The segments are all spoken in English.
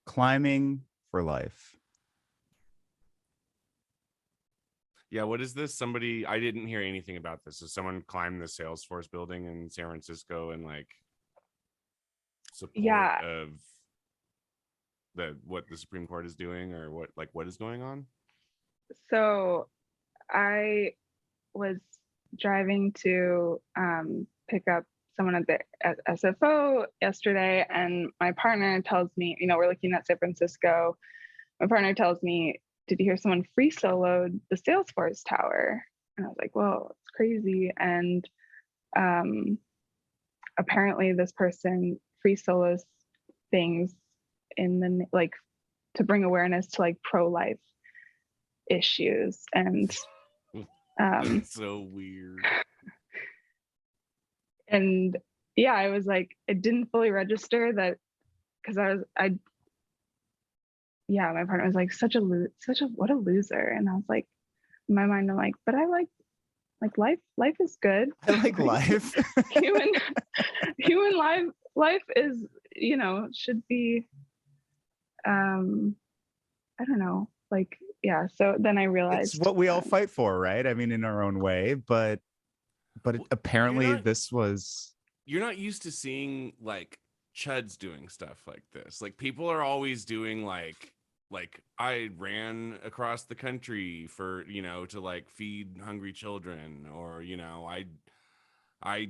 Climbing for life. Yeah, what is this? I didn't hear anything about this. Is someone climbed the Salesforce building in San Francisco and like support of what the Supreme Court is doing, or what is going on? So I was driving to pick up someone at SFO yesterday, and my partner tells me, we're looking at San Francisco. My partner tells me, did you hear someone free soloed the Salesforce tower? And I was like, whoa, it's crazy. And apparently this person free solos things to bring awareness to like pro-life issues. And That's so weird. And yeah, I was like, it didn't fully register that, because my partner was like, what a loser. And I was like, in my mind, I'm like, but I like life is good. I like life. human life is, should be, I don't know, like, yeah. So then I realized it's what we all fight for, right? I mean, in our own way, but apparently you're not used to seeing like chuds doing stuff like this. Like people are always doing like I ran across the country for, to like feed hungry children, or, I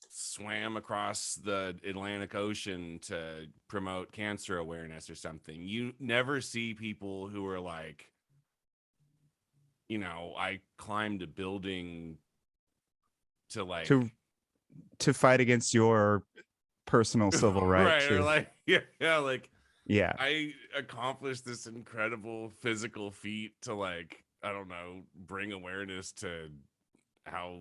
swam across the Atlantic Ocean to promote cancer awareness or something. You never see people who are like, I climbed a building to like to fight against your personal civil rights. Right, or like yeah, I accomplished this incredible physical feat to like, I don't know, bring awareness to how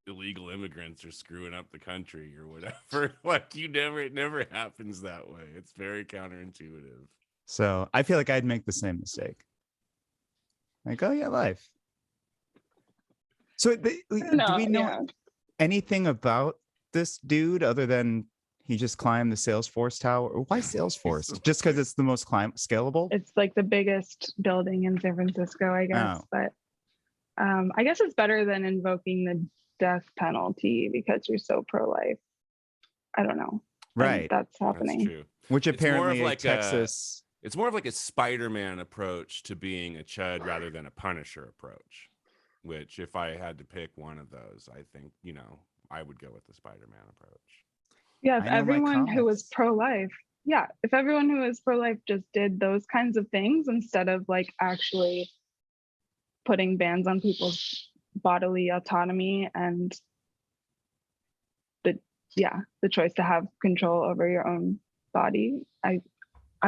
illegal immigrants are screwing up the country or whatever. Like it never happens that way. It's very counterintuitive. So I feel like I'd make the same mistake. Like, oh yeah, life. So do we know anything about this dude other than he just climbed the Salesforce tower? Why Salesforce? Just because it's the most scalable? It's like the biggest building in San Francisco, I guess. Oh. But I guess it's better than invoking the death penalty because you're so pro-life. I don't know. Right. That's happening. That's true. Which apparently like Texas. It's more of like a Spider-Man approach to being a chud rather than a Punisher approach. Which, if I had to pick one of those, I think, I would go with the Spider-Man approach. Yeah, if everyone who was pro-life, just did those kinds of things instead of like actually putting bans on people's bodily autonomy and the choice to have control over your own body, I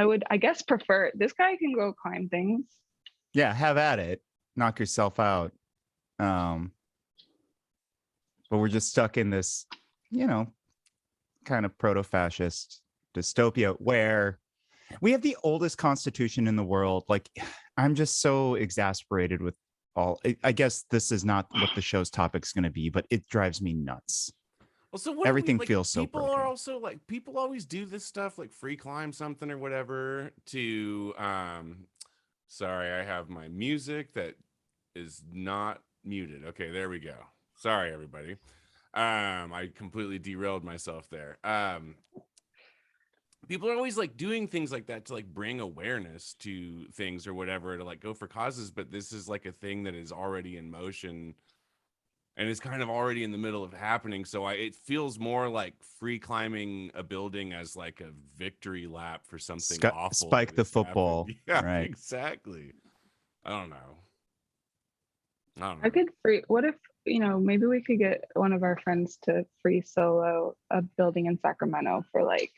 would, I guess, prefer it. This guy can go climb things. Yeah, have at it. Knock yourself out. But we're just stuck in this, kind of proto-fascist dystopia where we have the oldest constitution in the world. Like, I'm just so exasperated with I guess this is not what the show's topic's going to be, but it drives me nuts. Well, so everything feels so people broken. Are also like, people always do this stuff like free climb something or whatever to sorry, I have my music that is not muted. Okay, there we go. Sorry, everybody. I completely derailed myself there. People are always like doing things like that to like bring awareness to things or whatever, to like go for causes, but this is like a thing that is already in motion and is kind of already in the middle of happening. So it feels more like free climbing a building as like a victory lap for something awful. Spike the football. Happened. Yeah, right. Exactly. I don't know. What if, maybe we could get one of our friends to free solo a building in Sacramento for like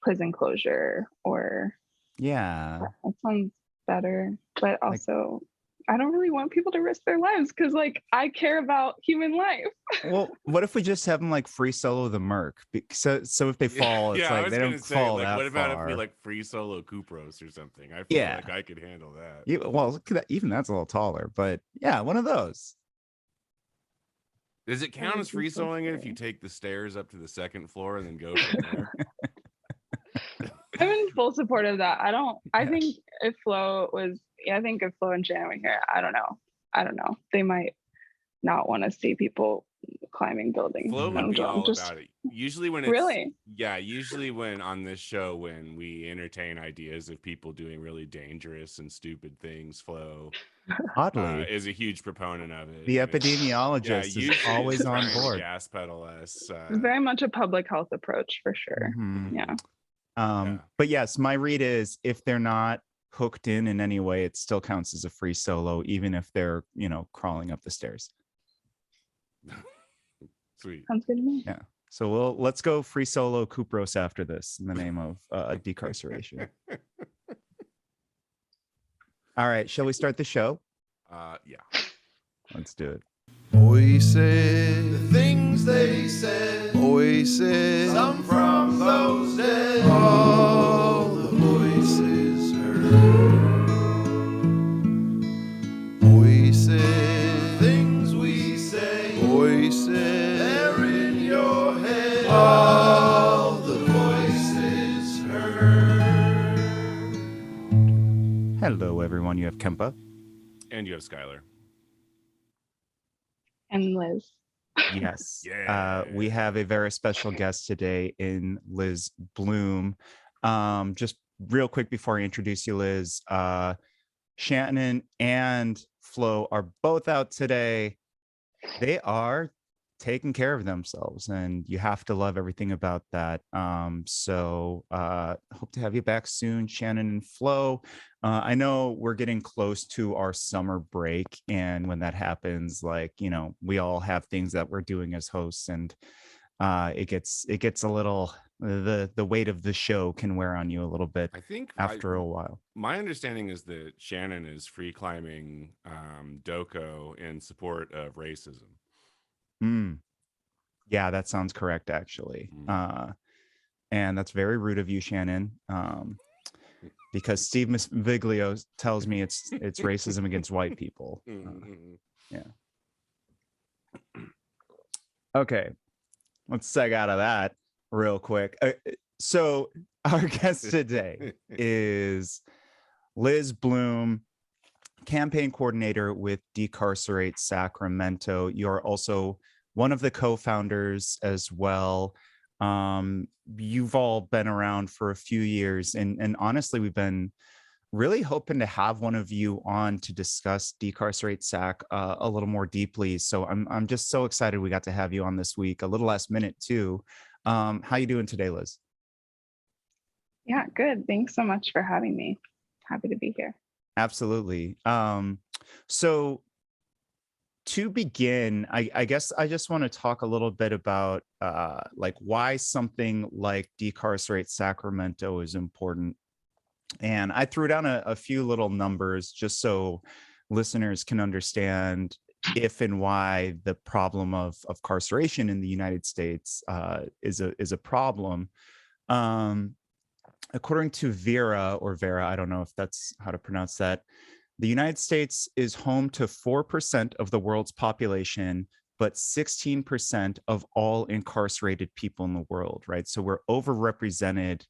prison closure, or that sounds better. But also, I don't really want people to risk their lives because like I care about human life. Well, what if we just have them like free solo the Merc? So if they fall, it's like they don't fall that far. What about if we like free solo Kupros or something? I feel like I could handle that. Yeah, well, even that's a little taller, but yeah, one of those. Does it count as free soloing it if you take the stairs up to the second floor and then go from there? I'm in full support of that. I Yeah. think if Flo and Shannon were here, I don't know. They might not want to see people climbing buildings. Flo would be all about it. Usually when on this show, when we entertain ideas of people doing really dangerous and stupid things, Flo Oddly, is a huge proponent of it. the epidemiologist is always on board. Gas pedal us. Very much a public health approach for sure. Mhm. Yeah. But yes, my read is if they're not hooked in any way, it still counts as a free solo, even if they're, crawling up the stairs. Sweet. Sounds good to me. Yeah. So let's go free solo Kupros after this in the name of decarceration. All right. Shall we start the show? Yeah. Let's do it. Voices, the things they said, voices, some from those dead, all the voices heard. Voices, things we say, voices, they're in your head, all the voices heard. Hello, everyone. You have Kempa. And you have Skylar. And Liz. Yes. Yeah. We have a very special guest today in Liz Blum. Just real quick before I introduce you, Liz, Shannon and Flo are both out today. They are taking care of themselves, and you have to love everything about that. So hope to have you back soon, Shannon and Flo. I know we're getting close to our summer break, and when that happens, we all have things that we're doing as hosts, and it gets a little, the weight of the show can wear on you a little bit. I think after a while. My understanding is that Shannon is free climbing Doko in support of racism. Yeah, that sounds correct, actually. And that's very rude of you, Shannon. Because Steve Viglio tells me it's racism against white people. Yeah. Okay, let's seg out of that real quick. So our guest today is Liz Blum, campaign coordinator with Decarcerate Sacramento. You're also one of the co-founders as well. You've all been around for a few years, and honestly, we've been really hoping to have one of you on to discuss Decarcerate Sac a little more deeply. So I'm just so excited we got to have you on this week, a little last minute too. How you doing today, Liz? Yeah, good. Thanks so much for having me. Happy to be here. Absolutely. So to begin, I guess I just want to talk a little bit about why something like Decarcerate Sacramento is important. And I threw down a few little numbers just so listeners can understand if and why the problem of carceration in the United States is a problem. According to Vera, I don't know if that's how to pronounce that, the United States is home to 4% of the world's population, but 16% of all incarcerated people in the world, right? So we're overrepresented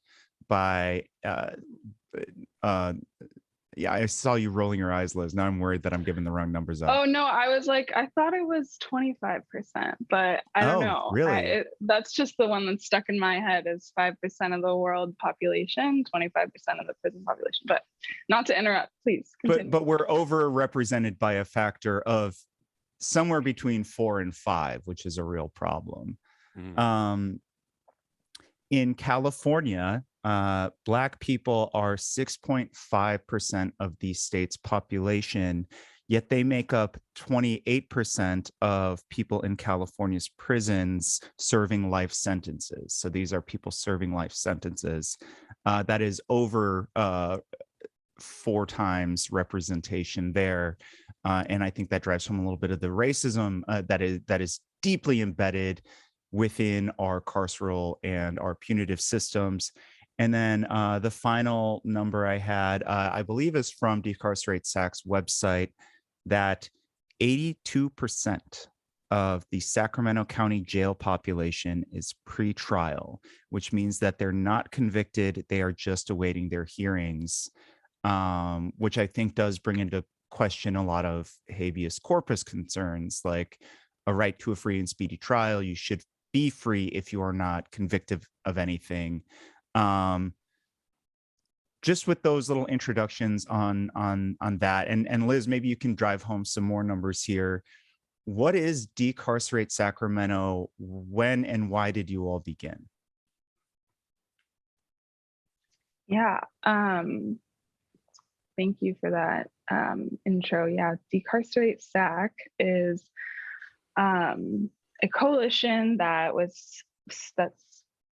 by, yeah, I saw you rolling your eyes, Liz. Now I'm worried that I'm giving the wrong numbers out. Oh, no, I was like, I thought it was 25%, but I don't know. Really? That's just the one that's stuck in my head is 5% of the world population, 25% of the prison population. But not to interrupt, please continue. But we're overrepresented by a factor of somewhere between 4 and 5, which is a real problem. In California, Black people are 6.5% of the state's population, yet they make up 28% of people in California's prisons serving life sentences. So these are people serving life sentences. That is over 4 times representation there. And I think that drives home a little bit of the racism that is deeply embedded within our carceral and our punitive systems. And then the final number I had, I believe is from Decarcerate Sac's website, that 82% of the Sacramento County jail population is pretrial, which means that they're not convicted. They are just awaiting their hearings, which I think does bring into question a lot of habeas corpus concerns, like a right to a free and speedy trial. You should be free if you are not convicted of anything. Just with those little introductions on that, and Liz, maybe you can drive home some more numbers here. What is Decarcerate Sacramento? When and why did you all begin? Yeah. Thank you for that intro. Yeah, Decarcerate Sac is a coalition that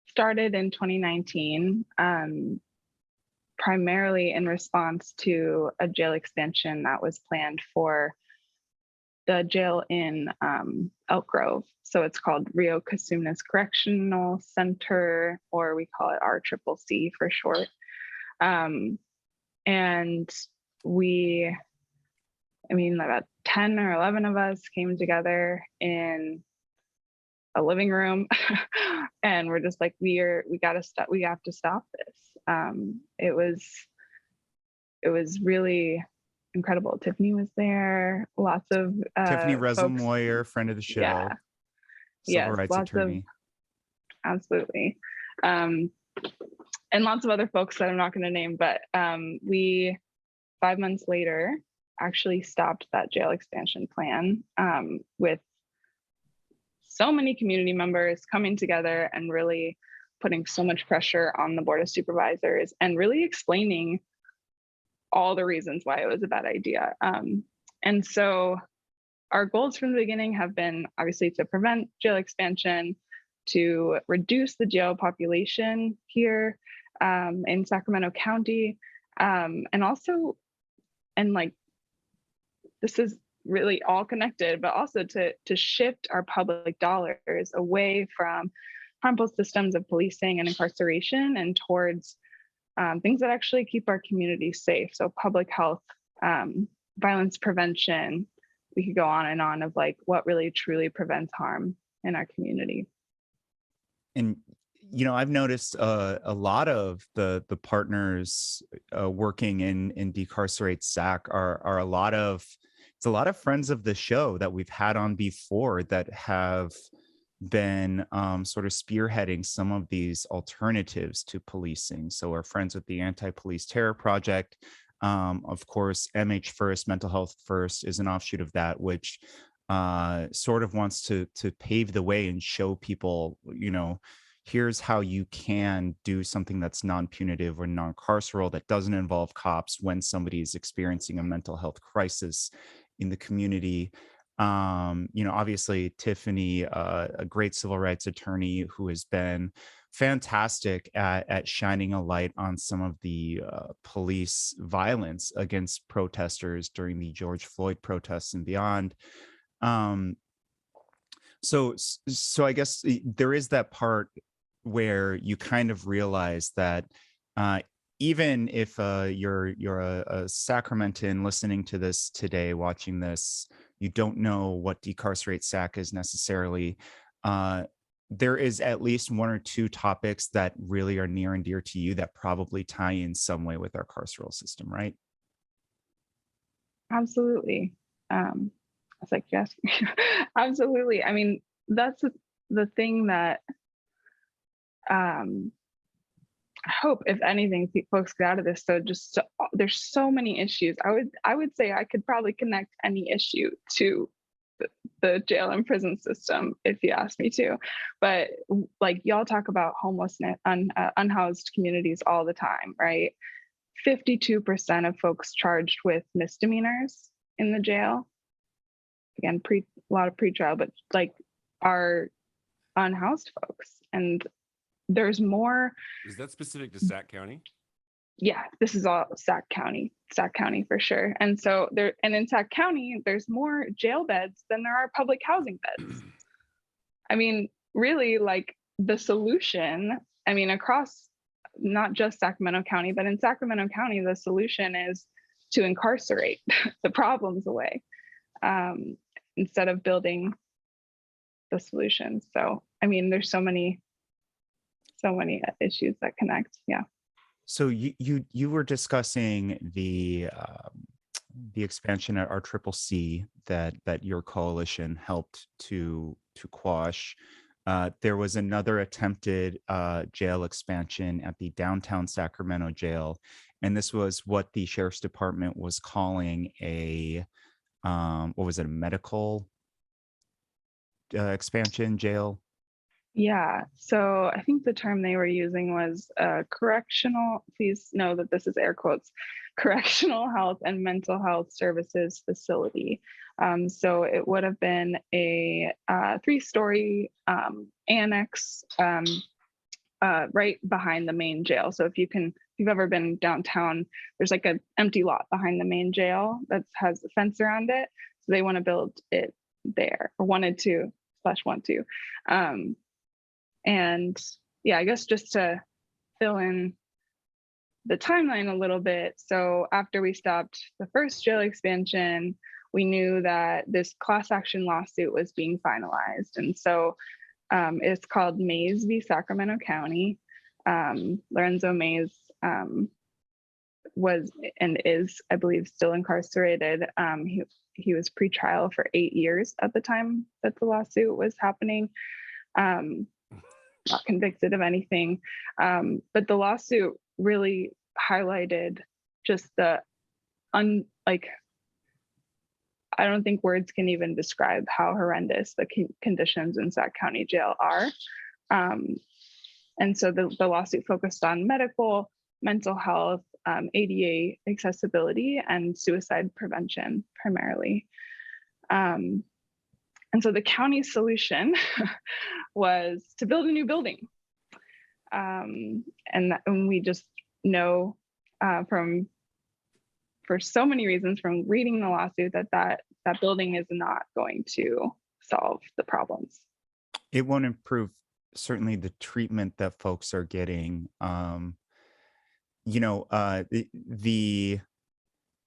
started in 2019, primarily in response to a jail expansion that was planned for the jail in Elk Grove. So it's called Rio Casunas Correctional Center, or we call it RCCC for short. And about 10 or 11 of us came together in a living room and we're just like, we have to stop this. It was really incredible. Tiffany was there, lots of Tiffany folks. Moyer, friend of the show. Yeah. Civil rights attorney. Absolutely. And lots of other folks that I'm not going to name, but we 5 months later actually stopped that jail expansion plan, with so many community members coming together and really putting so much pressure on the Board of Supervisors and really explaining all the reasons why it was a bad idea. And so our goals from the beginning have been obviously to prevent jail expansion, to reduce the jail population here in Sacramento County, and also, and like, this is really all connected, but also to shift our public dollars away from harmful systems of policing and incarceration and towards things that actually keep our community safe. So public health, violence prevention, we could go on and on of like what really truly prevents harm in our community. And I've noticed a lot of the partners working in Decarcerate Sac are a lot of friends of the show that we've had on before that have been sort of spearheading some of these alternatives to policing. So we're friends with the Anti-Police Terror Project. Of course, MH First, Mental Health First, is an offshoot of that, which sort of wants to pave the way and show people, here's how you can do something that's non-punitive or non-carceral that doesn't involve cops when somebody is experiencing a mental health crisis in the community. Obviously Tiffany, a great civil rights attorney who has been fantastic at shining a light on some of the police violence against protesters during the George Floyd protests and beyond. So I guess there is that part where you kind of realize that even if you're a Sacramentan listening to this today, watching this, you don't know what Decarcerate Sac is necessarily, there is at least one or two topics that really are near and dear to you that probably tie in some way with our carceral system, right? Absolutely. I was like, yes, absolutely. I mean, that's the thing that I hope, if anything, folks get out of this. So there's so many issues. I would say I could probably connect any issue to the jail and prison system if you ask me to. But like, y'all talk about homelessness, unhoused communities all the time, right? 52% of folks charged with misdemeanors in the jail, again, a lot of pretrial, but like, are unhoused folks. And there's more. Is that specific to Sac County? Yeah, this is all Sac County for sure. And so in Sac County, there's more jail beds than there are public housing beds. I mean, really, like, the solution, I mean, across not just Sacramento County, but in Sacramento County, the solution is to incarcerate the problems away, instead of building the solution. So, I mean, there's so many issues that connect. Yeah. So you were discussing the expansion at RCCC that your coalition helped to quash. There was another attempted jail expansion at the downtown Sacramento jail, and this was what the sheriff's department was calling a what was it, a medical expansion jail? Yeah. So I think the term they were using was correctional, please know that this is air quotes, correctional health and mental health services facility. So it would have been a 3-story annex right behind the main jail. So if you've ever been downtown, there's like an empty lot behind the main jail that has a fence around it. So they want to build it there, or want to. And yeah, I guess just to fill in the timeline a little bit. So after we stopped the first jail expansion, we knew that this class action lawsuit was being finalized. And so it's called Mays v. Sacramento County. Lorenzo Mays was and is, I believe, still incarcerated. He was pretrial for 8 years at the time that the lawsuit was happening. Not convicted of anything. But the lawsuit really highlighted just I don't think words can even describe how horrendous the conditions in Sac County Jail are. And so the lawsuit focused on medical, mental health, ADA accessibility, and suicide prevention primarily. And so the county's solution was to build a new building. And we just know for so many reasons from reading the lawsuit that building is not going to solve the problems. It won't improve certainly the treatment that folks are getting. The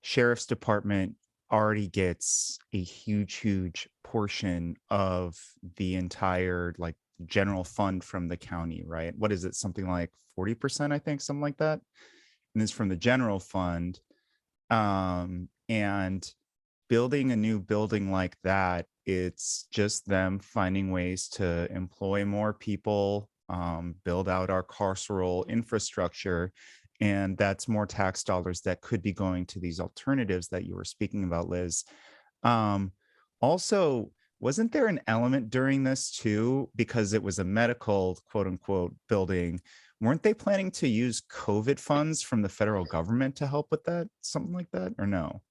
sheriff's department already gets a huge portion of the entire general fund from the county, right? What is it? Something like 40%, I think, something like that. And this is from the general fund. And building a new building like that, it's just them finding ways to employ more people, build out our carceral infrastructure. And that's more tax dollars that could be going to these alternatives that you were speaking about, Liz. Also, wasn't there an element during this too, because it was a medical quote unquote building? Weren't they planning to use COVID funds from the federal government to help with that? Something like that, or no?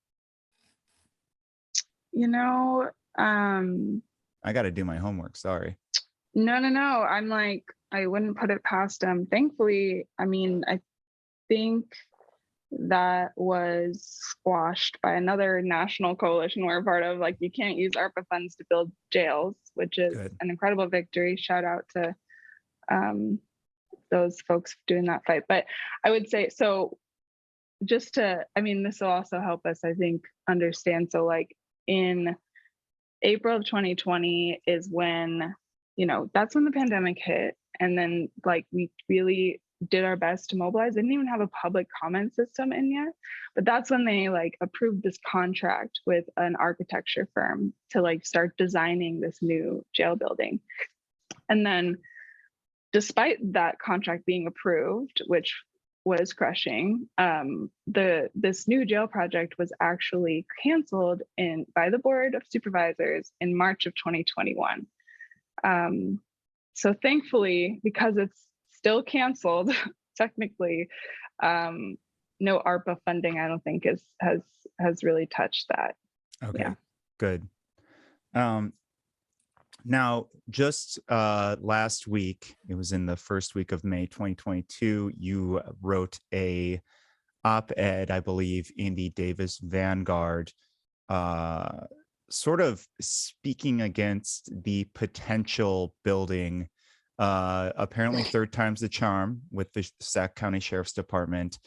I got to do my homework. Sorry. No. I wouldn't put it past them. Thankfully, I think that was squashed by another national coalition we're a part of. You can't use ARPA funds to build jails, which is an incredible victory. Shout out to those folks doing that fight. But I would say, so just to, this will also help us, I think, understand. So in April of 2020 is when, that's when the pandemic hit. And then we really did our best to mobilize. They didn't even have a public comment system in yet, but that's when they approved this contract with an architecture firm to start designing this new jail building. And then despite that contract being approved, which was crushing, this new jail project was actually canceled by the Board of Supervisors in March of 2021. So thankfully, because it's still canceled, technically, no ARPA funding, I don't think has really touched that. Okay, yeah. Good. Now, just last week, it was in the first week of May 2022, you wrote a op-ed, I believe, in the Davis Vanguard, sort of speaking against the potential building, apparently third time's the charm with the Sac County Sheriff's Department,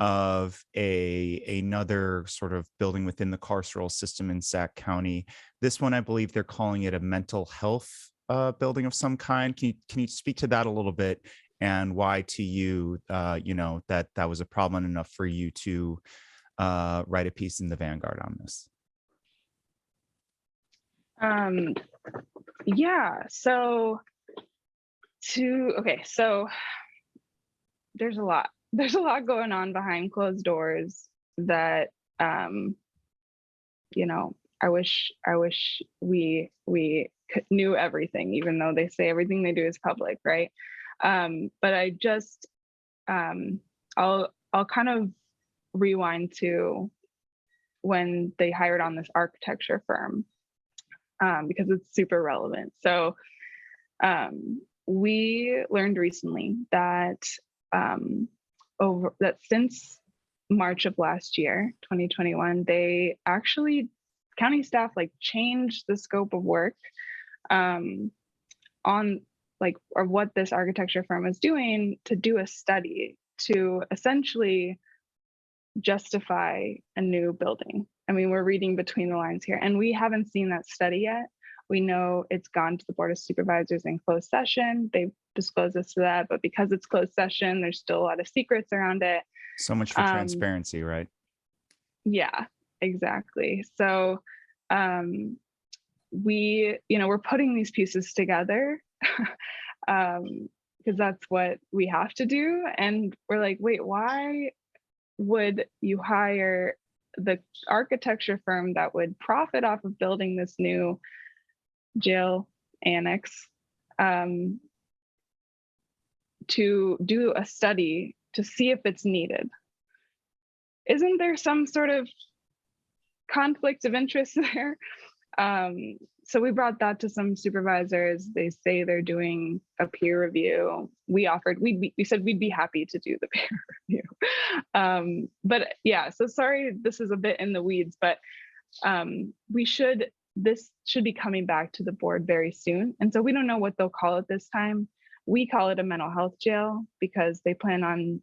of another sort of building within the carceral system in Sac County. This one, I believe they're calling it a mental health building of some kind? Can you speak to that a little bit, and why to you, that was a problem enough for you to write a piece in the Vanguard on this? Yeah. So there's a lot. There's a lot going on behind closed doors that I wish we knew everything, even though they say everything they do is public, right? But I just I'll kind of rewind to when they hired on this architecture firm, because it's super relevant. So we learned recently that since March of last year, 2021, they actually, county staff changed the scope of work on or what this architecture firm is doing, to do a study to essentially justify a new building. I mean, we're reading between the lines here, and we haven't seen that study yet. We know it's gone to the Board of Supervisors in closed session. They've disclosed us to that, but because it's closed session, there's still a lot of secrets around it. So much for transparency, right? Yeah, exactly. So we're putting these pieces together because that's what we have to do. And we're like, wait, why would you hire the architecture firm that would profit off of building this new jail annex to do a study to see if it's needed? Isn't there some sort of conflict of interest there? So we brought that to some supervisors. They say they're doing a peer review. We said we'd be happy to do the peer review. But yeah, so sorry, this is a bit in the weeds, but this should be coming back to the board very soon. And so we don't know what they'll call it this time. We call it a mental health jail because they plan on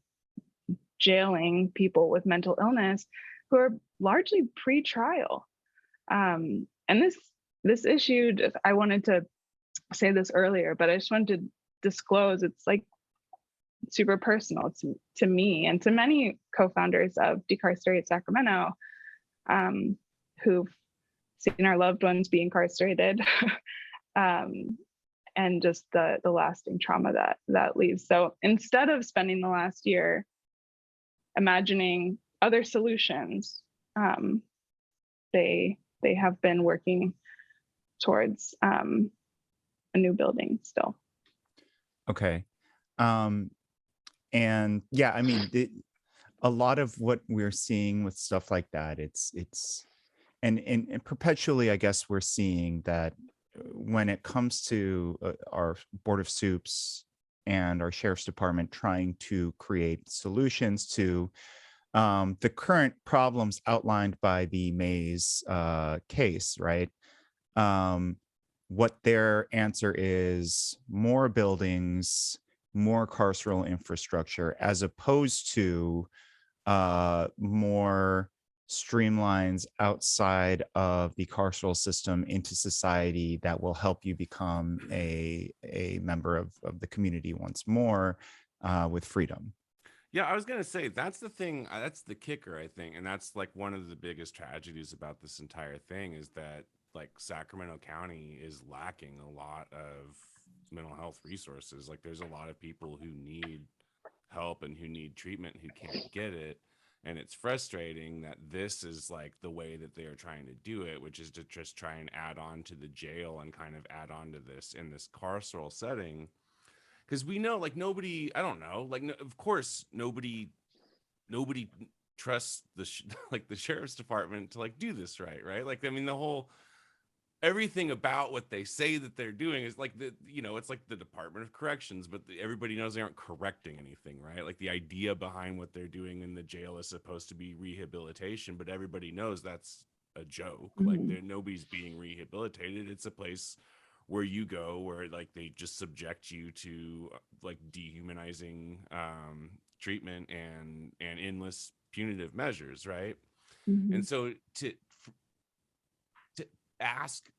jailing people with mental illness who are largely pre-trial. And this issue, I wanted to say this earlier, but I just wanted to disclose, it's super personal to me and to many co-founders of Decarcerate Sacramento, who've seen our loved ones be incarcerated, and just the lasting trauma that leaves. So instead of spending the last year imagining other solutions, they have been working towards a new building still. Okay. And yeah, I mean, a lot of what we're seeing with stuff like that, and perpetually, I guess we're seeing that when it comes to our Board of Soups and our Sheriff's Department trying to create solutions to the current problems outlined by the Mays case, right? What their answer is: more buildings, more carceral infrastructure, as opposed to more streamlines outside of the carceral system into society that will help you become a member of the community once more, with freedom. Yeah, I was gonna say that's the thing. That's the kicker, I think, and that's one of the biggest tragedies about this entire thing is that Sacramento County is lacking a lot of mental health resources. There's a lot of people who need help and who need treatment who can't get it, and it's frustrating that this is the way that they are trying to do it, which is to just try and add on to the jail and kind of add on to this in this carceral setting. Because we know, nobody, I don't know, of course, nobody trusts the sheriff's department to do this right? I mean, everything about what they say that they're doing is it's the Department of Corrections, but everybody knows they aren't correcting anything, right? The idea behind what they're doing in the jail is supposed to be rehabilitation, but everybody knows that's a joke. Nobody's being rehabilitated. It's a place where you go where they just subject you to dehumanizing treatment and endless punitive measures, right? And so to ask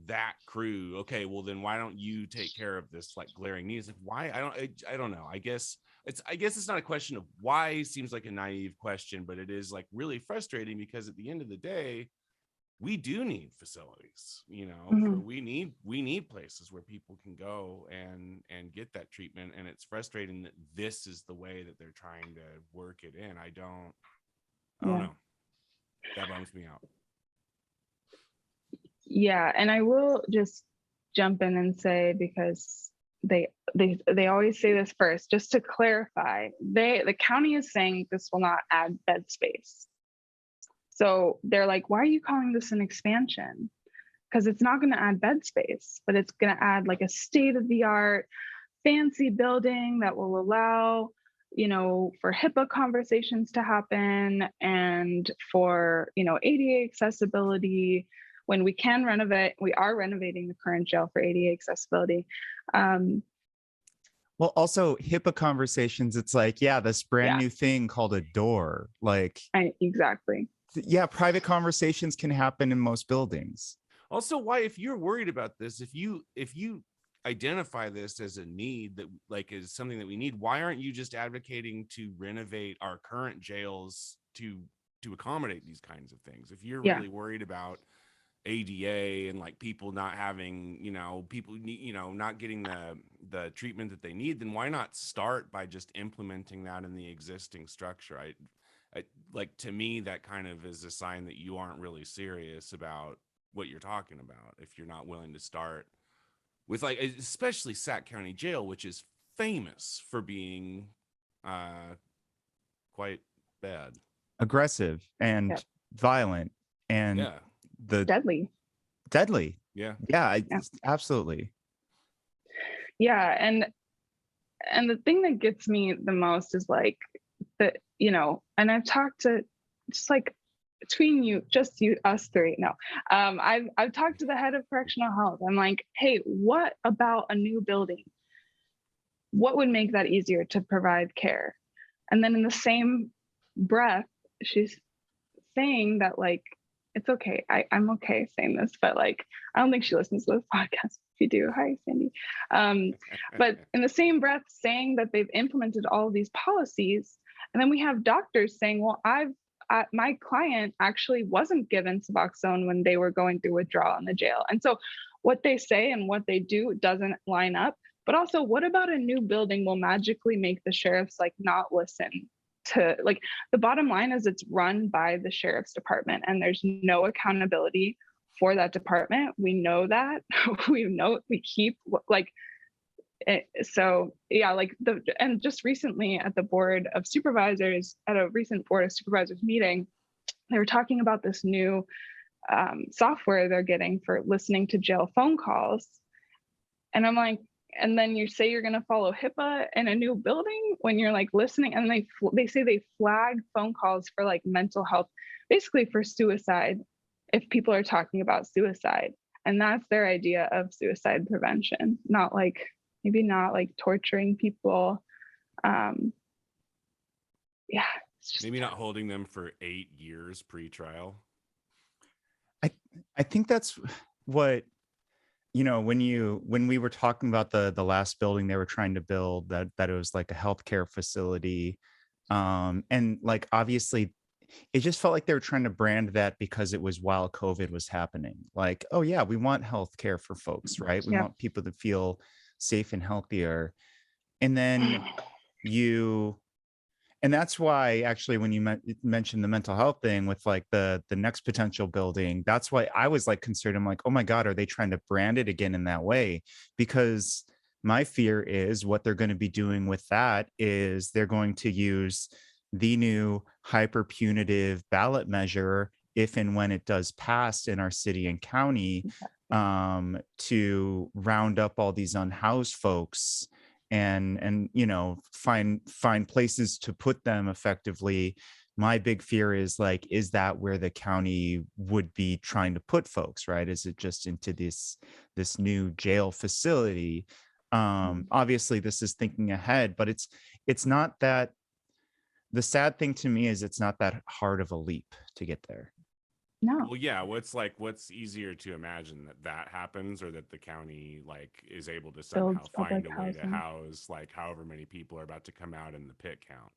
that crew, okay, well then why don't you take care of this like glaring needs? Like, why? I don't know. I guess it's not a question of why. Seems like a naive question, but it is like really frustrating because at the end of the day, we do need facilities, you know, we need places where people can go and get that treatment. And it's frustrating that this is the way that they're trying to work it in. I don't know. That bums me out. Yeah, and I will just jump in and say, because they always say this first, just to clarify, the county is saying this will not add bed space. So they're like, why are you calling this an expansion? Because it's not going to add bed space, but it's going to add like a state-of-the-art fancy building that will allow, you know, for HIPAA conversations to happen and for, you know, ADA accessibility. When we can renovate, we are renovating the current jail for ADA accessibility. Well, also HIPAA conversations, it's like, yeah, this brand new thing called a door. Like, exactly. Yeah, private conversations can happen in most buildings. Also, why, if you're worried about this, if you identify this as a need that like is something that we need, why aren't you just advocating to renovate our current jails to accommodate these kinds of things? If you're really worried about ADA and like people not having, you know, people, you know, not getting the treatment that they need, then why not start by just implementing that in the existing structure? I like, to me, that kind of is a sign that you aren't really serious about what you're talking about. If you're not willing to start with, like, especially Sac County Jail, which is famous for being quite bad, aggressive and violent and the deadly. Absolutely. And the thing that gets me the most is like that, you know, and I've talked to, just like between us three. No, I've talked to the head of correctional health. I'm like, hey, what about a new building? What would make that easier to provide care? And then in the same breath, she's saying that, like, it's okay. I'm okay saying this, but like, I don't think she listens to this podcast. If you do, hi, Sandy. But in the same breath, saying that they've implemented all of these policies, and then we have doctors saying, well, my client actually wasn't given Suboxone when they were going through withdrawal in the jail. And so what they say and what they do doesn't line up. But also, what about a new building will magically make the sheriffs like not listen to, like, the bottom line is it's run by the sheriff's department and there's no accountability for that department. We know that. We keep like, so yeah, like and just recently at the board of supervisors, at a recent board of supervisors meeting, they were talking about this new software they're getting for listening to jail phone calls. And I'm like, and then you say you're going to follow HIPAA in a new building when you're like listening, and they say they flag phone calls for like mental health, basically for suicide, if people are talking about suicide. And that's their idea of suicide prevention, maybe not like torturing people. Maybe not holding them for 8 years pre-trial. I think that's what, you know, when we were talking about the last building they were trying to build, that it was like a healthcare facility, and like obviously it just felt like they were trying to brand that because it was while COVID was happening. Like, oh yeah, we want healthcare for folks, right? We want people to feel safe and healthier. And then and that's why actually when you mentioned the mental health thing with like the next potential building, that's why I was like concerned. I'm like, oh my God, are they trying to brand it again in that way? Because my fear is what they're going to be doing with that is they're going to use the new hyper punitive ballot measure, if and when it does pass in our city and county, to round up all these unhoused folks and you know, find places to put them effectively. My big fear is like, is that where the county would be trying to put folks, right? Is it just into this new jail facility? Obviously this is thinking ahead, but it's not that. The sad thing to me is it's not that hard of a leap to get there. No. Well, yeah, what's easier to imagine that happens, or that the county like is able to somehow Builds find public a way to housing. house like however many people are about to come out in the pit count,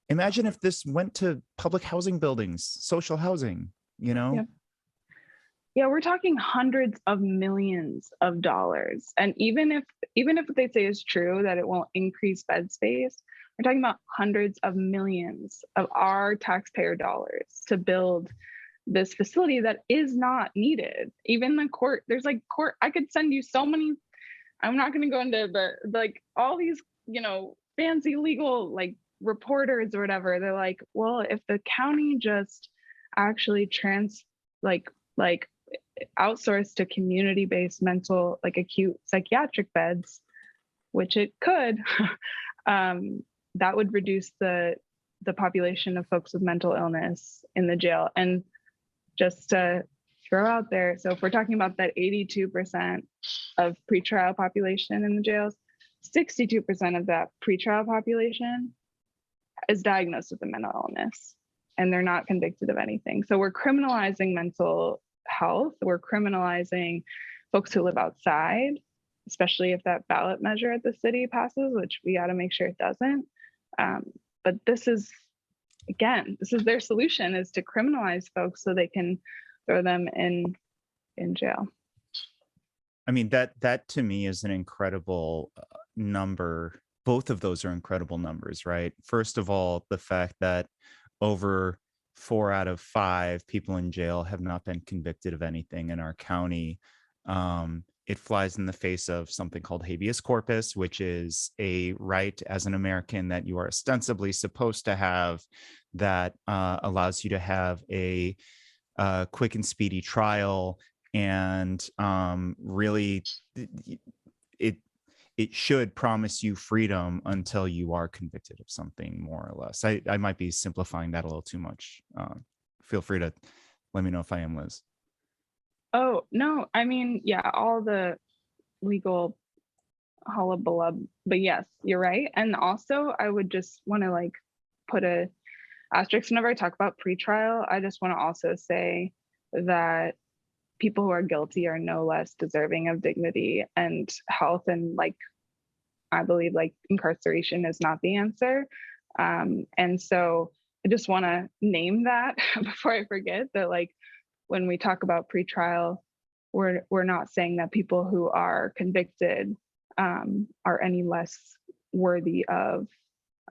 Imagine if this went to public housing buildings, social housing, you know? Yep. Yeah, we're talking hundreds of millions of dollars. And even if what they say is true, that it won't increase bed space, we're talking about hundreds of millions of our taxpayer dollars to build this facility that is not needed. Even the court, there's like court, I could send you so many, I'm not going to go into the like all these, fancy legal like reporters or whatever. They're like, well, if the county just actually like outsourced to community-based mental, like acute psychiatric beds, which it could, that would reduce the population of folks with mental illness in the jail. And just to throw out there, so if we're talking about that 82% of pretrial population in the jails, 62% of that pretrial population is diagnosed with a mental illness, and they're not convicted of anything. So we're criminalizing mental health. We're criminalizing folks who live outside, especially if that ballot measure at the city passes, which we got to make sure it doesn't. But this is their solution, is to criminalize folks so they can throw them in jail. I mean, that to me is an incredible number. Both of those are incredible numbers, right? First of all, the fact that over 4 out of 5 people in jail have not been convicted of anything in our county. It flies in the face of something called habeas corpus, which is a right as an American that you are ostensibly supposed to have, that allows you to have a quick and speedy trial. And really, it should promise you freedom until you are convicted of something, more or less. I might be simplifying that a little too much. Feel free to let me know if I am, Liz. Oh, no, I mean, yeah, all the legal hullabaloo, but yes, you're right. And also, I would just want to like put a asterisk whenever I talk about pretrial. I just want to also say that people who are guilty are no less deserving of dignity and health, and like I believe like incarceration is not the answer. And so I just want to name that before I forget, that like when we talk about pretrial, we're not saying that people who are convicted are any less worthy of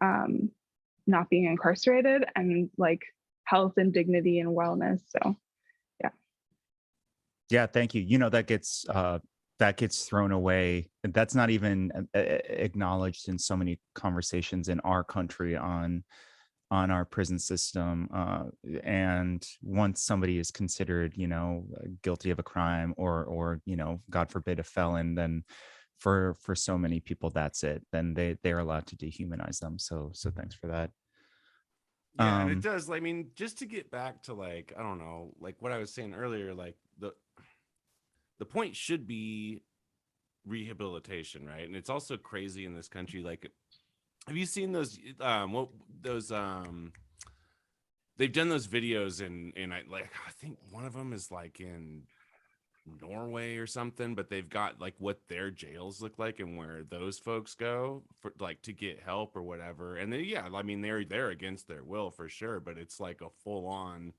not being incarcerated, and like health and dignity and wellness. So yeah, thank you. That gets thrown away. That's not even acknowledged in so many conversations in our country on our prison system. And once somebody is considered, guilty of a crime, or God forbid, a felon, then for so many people, that's it. Then they're allowed to dehumanize them. So thanks for that. Yeah, and it does. I mean, just to get back to like, I don't know, like what I was saying earlier, like the point should be rehabilitation, right? And it's also crazy in this country. Like, have you seen those they've done those videos in I think one of them is like in Norway or something, but they've got like what their jails look like and where those folks go for like to get help or whatever. And then yeah, I mean they're against their will for sure, but it's like a full-on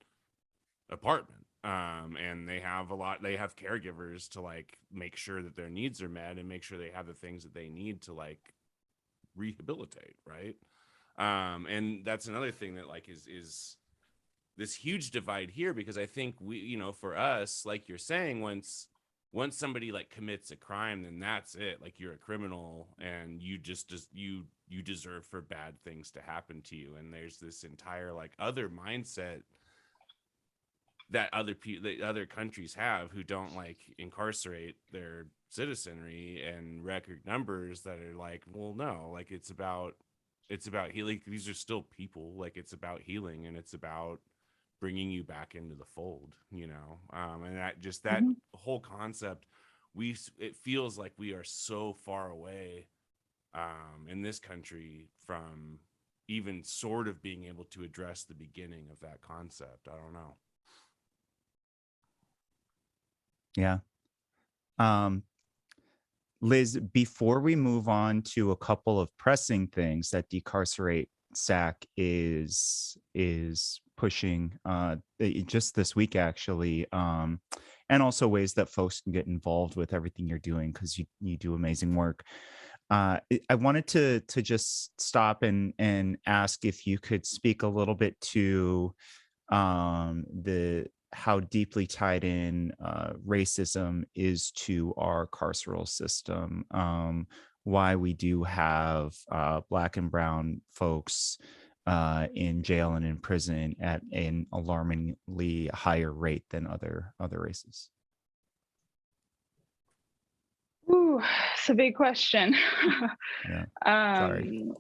apartment. And they have caregivers to like make sure that their needs are met and make sure they have the things that they need to like rehabilitate, right? And that's another thing that like is this huge divide here, because I think we, for us, like you're saying, once somebody like commits a crime, then that's it. Like you're a criminal and you you deserve for bad things to happen to you. And there's this entire like other mindset that other countries have, who don't like incarcerate their citizenry and record numbers, that are like, well, no, like it's about healing. These are still people. Like it's about healing, and it's about bringing you back into the fold, and that whole concept, it feels like we are so far away in this country from even sort of being able to address the beginning of that concept. I don't know. Yeah. Liz, before we move on to a couple of pressing things that Decarcerate Sac is pushing just this week, actually, and also ways that folks can get involved with everything you're doing, because you do amazing work. I wanted to just stop and ask if you could speak a little bit to how deeply tied in racism is to our carceral system, why we do have Black and brown folks in jail and in prison at an alarmingly higher rate than other races. Ooh, it's a big question. Yeah. Sorry.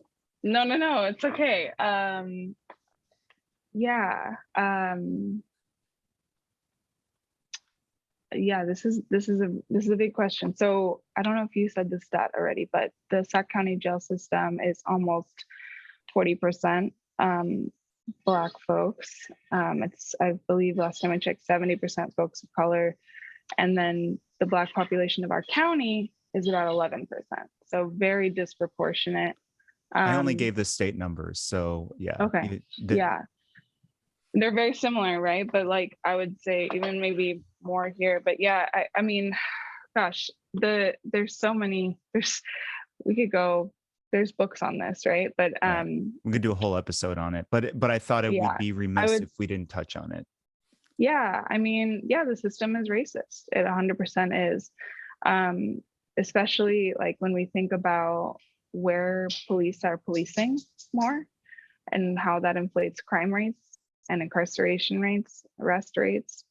No, it's okay. This is a big question. So I don't know if you said the stat already, but the Sac County jail system is almost 40% Black folks. It's, I believe last time I checked, 70% folks of color, and then the Black population of our county is about 11%. So very disproportionate. I only gave the state numbers, so yeah. Okay. Yeah. They're very similar, right? But like I would say even maybe more here. But yeah, I mean, gosh, there's so many, we could go, there's books on this, right? But we could do a whole episode on it. But I thought it would be remiss if we didn't touch on it. Yeah, I mean, yeah, the system is racist. It 100% is. Especially like when we think about where police are policing more and how that inflates crime rates and incarceration rates, arrest rates,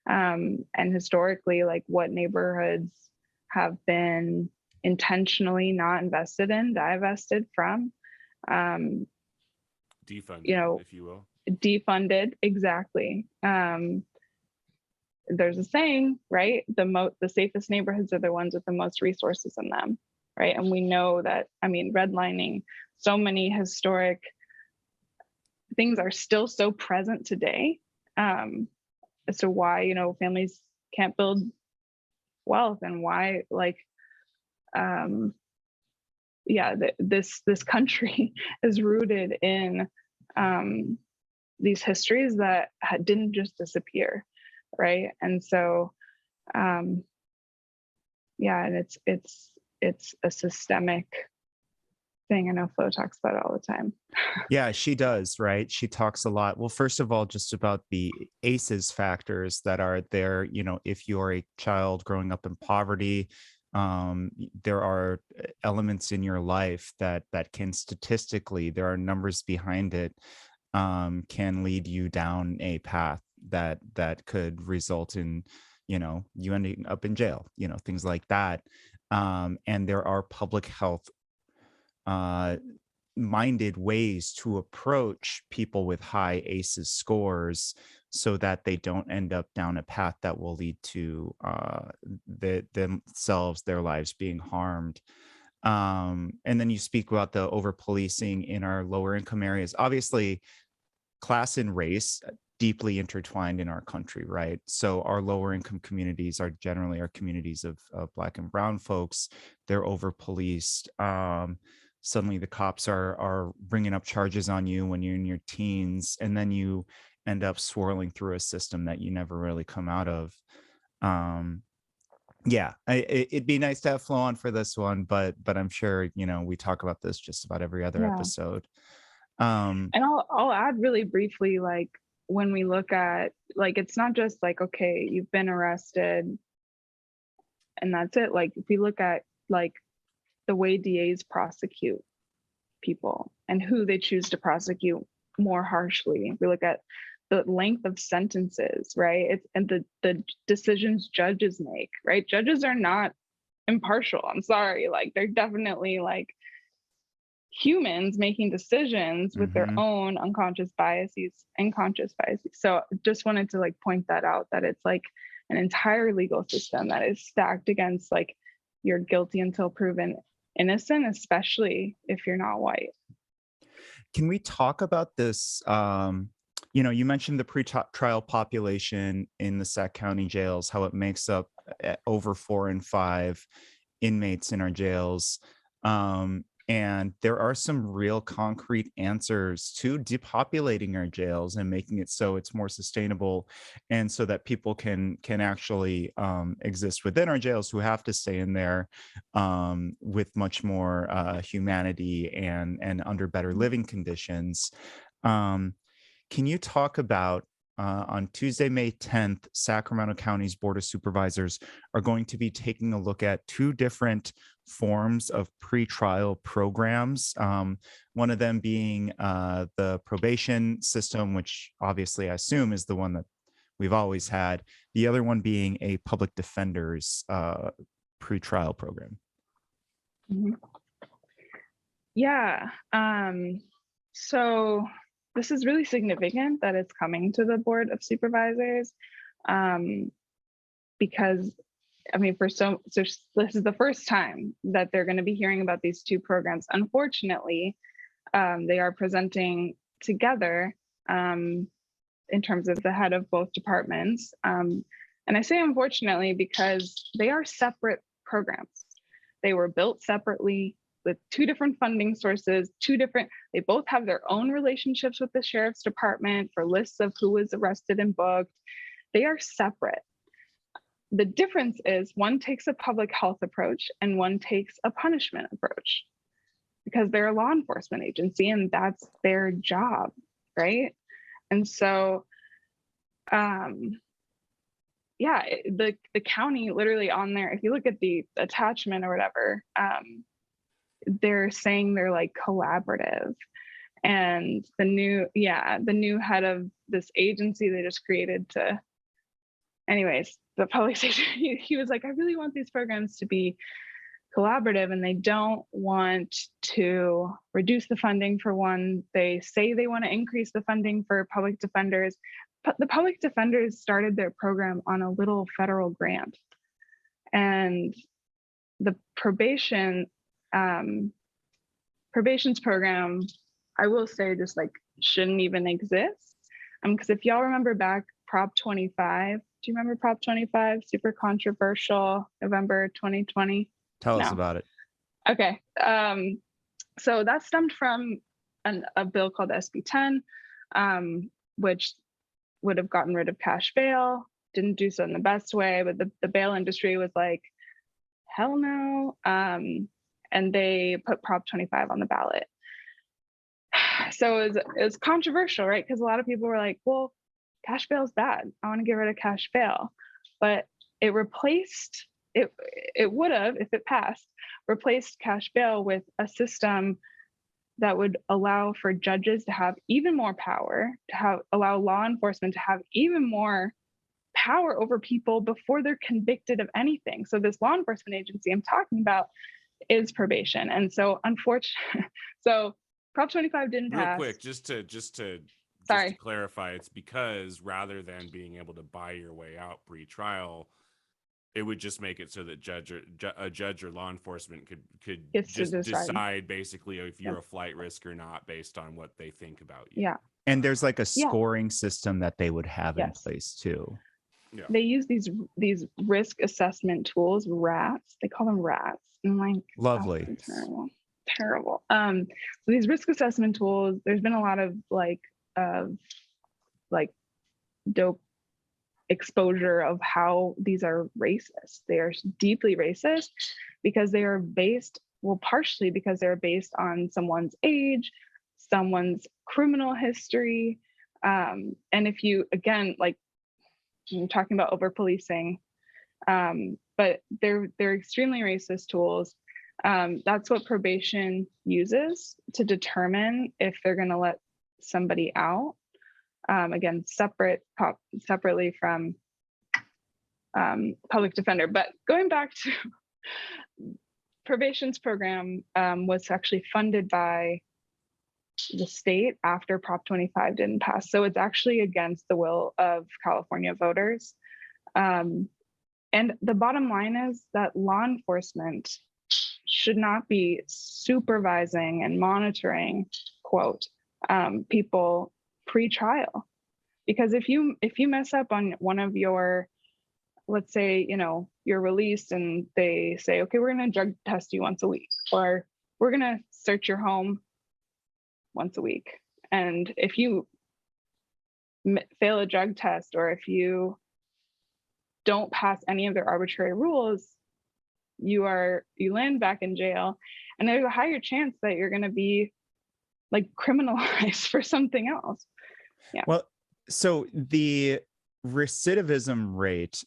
and historically, like what neighborhoods have been intentionally not invested in, divested from, defunded, if you will. Defunded, exactly. There's a saying, right? The safest neighborhoods are the ones with the most resources in them, right? And we know that, I mean, redlining, so many historic things are still so present today as to why, families can't build wealth, and why, like, this country is rooted in these histories that didn't just disappear, right? And so, and it's a systemic thing. I know Flo talks about it all the time. Yeah, she does, right? She talks a lot. Well, first of all, just about the ACEs factors that are there. If you're a child growing up in poverty, there are elements in your life that can statistically, there are numbers behind it, can lead you down a path that could result in, you ending up in jail, things like that. And there are public health minded ways to approach people with high ACEs scores so that they don't end up down a path that will lead to themselves, their lives being harmed. And then you speak about the over policing in our lower income areas. Obviously, class and race deeply intertwined in our country, right? So our lower income communities are generally our communities of Black and brown folks. They're over policed. Suddenly the cops are bringing up charges on you when you're in your teens, and then you end up swirling through a system that you never really come out of. It'd be nice to have Flo on for this one, but I'm sure, we talk about this just about every other episode. And I'll add really briefly, like when we look at, like, it's not just like, okay, you've been arrested and that's it. Like if we look at like the way DAs prosecute people and who they choose to prosecute more harshly, if we look at the length of sentences, right? And the decisions judges make, right? Judges are not impartial. I'm sorry. Like they're definitely like humans making decisions with their own unconscious biases and conscious biases. So just wanted to like point that out, that it's like an entire legal system that is stacked against like you're guilty until proven innocent, especially if you're not white. Can we talk about this? You mentioned the pre-trial population in the Sac County jails, how it makes up over 4 in 5 inmates in our jails. And there are some real concrete answers to depopulating our jails and making it so it's more sustainable, and so that people can actually exist within our jails who have to stay in there with much more humanity and under better living conditions. Can you talk about on Tuesday, May 10th, Sacramento County's Board of Supervisors are going to be taking a look at 2 different forms of pretrial programs. One of them being the probation system, which obviously I assume is the one that we've always had. The other one being a public defender's pretrial program. Mhm. Yeah. So this is really significant that it's coming to the Board of Supervisors, because I mean, so this is the first time that they're going to be hearing about these 2 programs. Unfortunately, they are presenting together in terms of the head of both departments. And I say unfortunately because they are separate programs. They were built separately with 2 different funding sources, they both have their own relationships with the sheriff's department for lists of who was arrested and booked. They are separate. The difference is one takes a public health approach and one takes a punishment approach, because they're a law enforcement agency and that's their job, right? And so, the county literally on there, if you look at the attachment or whatever, they're saying they're like collaborative. And the new head of this agency they just created to, anyways, the public safety, he was like, I really want these programs to be collaborative, and they don't want to reduce the funding for one. They say they want to increase the funding for public defenders, but the public defenders started their program on a little federal grant, and the probation's program, I will say, just like shouldn't even exist. Because if y'all remember back, Prop 25, do you remember Prop 25? Super controversial, November 2020. Tell us about it. Okay. So that stemmed from a bill called SB 10, which would have gotten rid of cash bail. Didn't do so in the best way, but the bail industry was like, hell no. And they put Prop 25 on the ballot. So it was controversial, right? Because a lot of people were like, well, cash bail is bad. I want to get rid of cash bail. But it replaced, it would have, if it passed, replaced cash bail with a system that would allow for judges to have even more power, allow law enforcement to have even more power over people before they're convicted of anything. So this law enforcement agency I'm talking about is probation. And so unfortunately, so Prop 25 didn't pass. Real quick, just to clarify, it's because rather than being able to buy your way out pre-trial, it would just make it so that a judge or law enforcement could just decide basically if you're a flight risk or not based on what they think about you. Yeah. And there's like a scoring system that they would have in place too. Yeah. They use these risk assessment tools, RATs. They call them RATs. And like, lovely. Terrible. So these risk assessment tools, there's been a lot of like dope exposure of how these are racist. They are deeply racist because they are based, partially because they're based on someone's age, someone's criminal history. And if you, again, like I'm talking about over policing, but they're extremely racist tools. That's what probation uses to determine if they're going to let somebody out. Again, separately from public defender. But going back to probation's program was actually funded by the state after Prop 25 didn't pass. So it's actually against the will of California voters. And the bottom line is that law enforcement should not be supervising and monitoring, quote, people pre-trial. Because if you mess up on one of your, let's say, you're released and they say, okay, we're going to drug test you once a week, or we're going to search your home once a week. And if you fail a drug test, or if you don't pass any of their arbitrary rules, you land back in jail, and there's a higher chance that you're going to be like criminalized for something else. Yeah. Well, so the recidivism rate,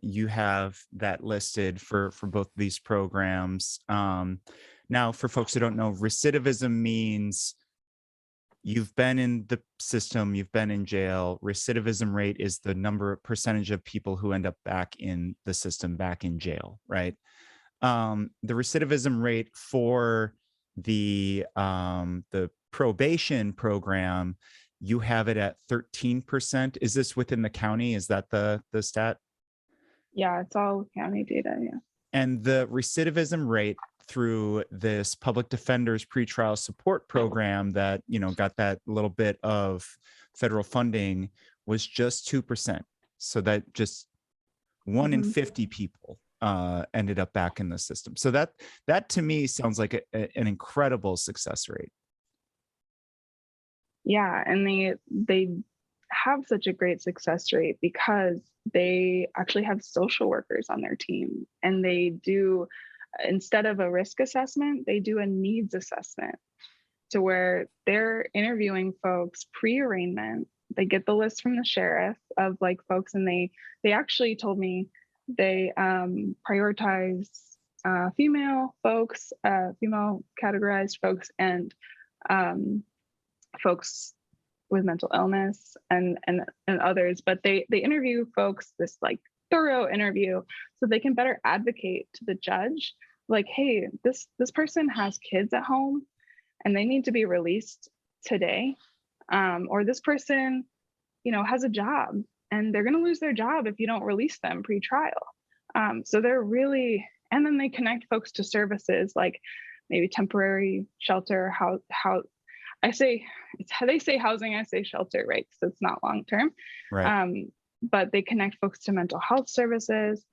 you have that listed for both these programs. Now, for folks who don't know, recidivism means you've been in the system, you've been in jail. Recidivism rate is the percentage of people who end up back in the system, back in jail, right? The recidivism rate for the probation program, you have it at 13%. Is this within the county? Is that the stat? Yeah, it's all county data. Yeah. And the recidivism rate through this public defender's pretrial support program that, got that little bit of federal funding was just 2%. So that just 1 in 50 people ended up back in the system. So that to me sounds like an incredible success rate. Yeah, and they have such a great success rate because they actually have social workers on their team, and they do, instead of a risk assessment, they do a needs assessment, to where they're interviewing folks pre-arraignment. They get the list from the sheriff of like folks, and they actually told me they prioritize female folks, female categorized folks, and folks with mental illness and others. But they interview folks, this like thorough interview, so they can better advocate to the judge, like, hey, this person has kids at home and they need to be released today, or this person has a job and they're going to lose their job if you don't release them pre-trial. So they're really, and then they connect folks to services like maybe temporary shelter, how they say housing, I say shelter, right? Because it's not long-term. Right. But they connect folks to mental health services.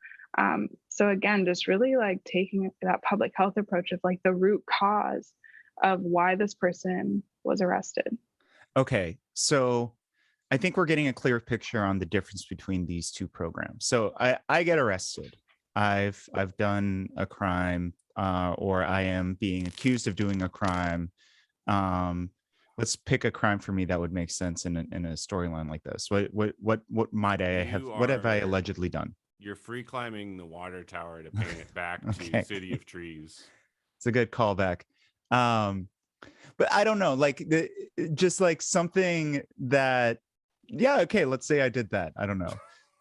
So again, just really like taking that public health approach of like the root cause of why this person was arrested. Okay. So I think we're getting a clear picture on the difference between these two programs. So I get arrested. I've done a crime, or I am being accused of doing a crime. Let's pick a crime for me that would make sense in a storyline like this. What might I have? What have I allegedly done? You're free climbing the water tower to paint it back to City of Trees. It's a good callback. But I don't know, like just like something that, yeah, okay, let's say I did that. I don't know.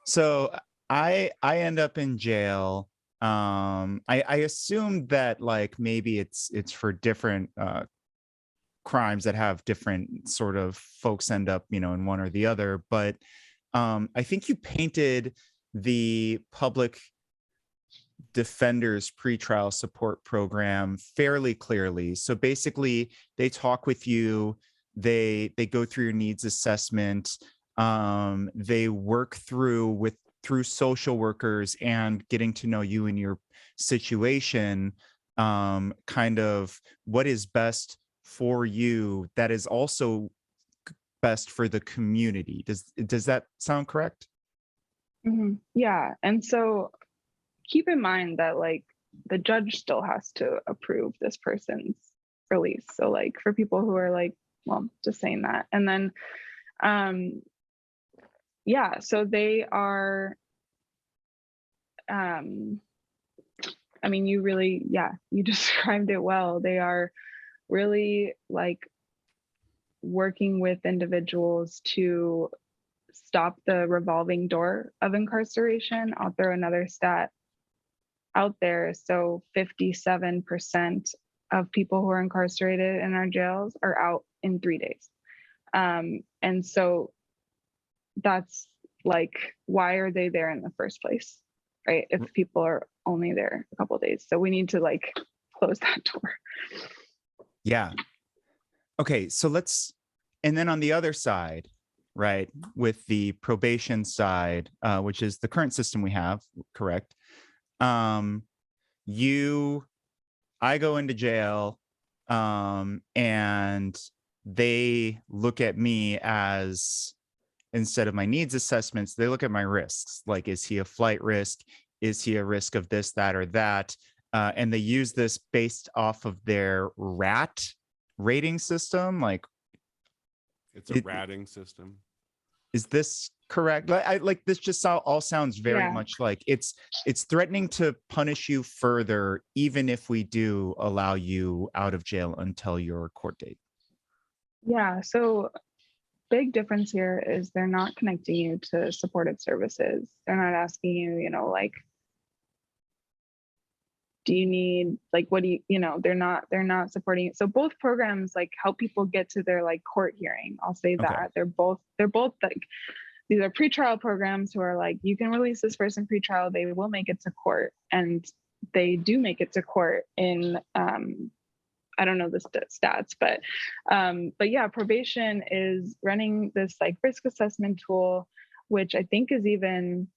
So I end up in jail. I assumed that like maybe it's for different crimes that have different sort of folks end up, in one or the other. But I think you painted the public defenders pretrial support program fairly clearly. So basically they talk with you, they go through your needs assessment, they work through social workers and getting to know you and your situation, kind of what is best for you that is also best for the community. Does that sound correct? Mm-hmm. Yeah. And so keep in mind that like the judge still has to approve this person's release. So like for people who are like, well, just saying that. And then yeah, so they are I mean, you really, yeah, you described it well. They are really like working with individuals to stop the revolving door of incarceration. I'll throw another stat out there. So 57% of people who are incarcerated in our jails are out in 3 days. And so that's like, why are they there in the first place, right? If people are only there a couple of days. So we need to like close that door. Yeah. Okay, so let's And then on the other side, right, with the probation side, which is the current system we have, correct? I go into jail, and they look at me as, instead of my needs assessments, they look at my risks. Like, is he a flight risk? Is he a risk of this, that, or that? And they use this based off of their RAT rating system. Like, It's a ratting system. is this correct? Like this just all sounds very much like it's threatening to punish you further, even if we do allow you out of jail until your court date. Yeah. So big difference here is they're not connecting you to supportive services. They're not asking you, you know, like, do you need, like, what do you know, they're not supporting it. So both programs like help people get to their like court hearing. I'll say that. Okay. They're both like, these are pretrial programs who are like, you can release this person pretrial, they will make it to court, and they do make it to court in I don't know the stats, but yeah, probation is running this like risk assessment tool, which I think is even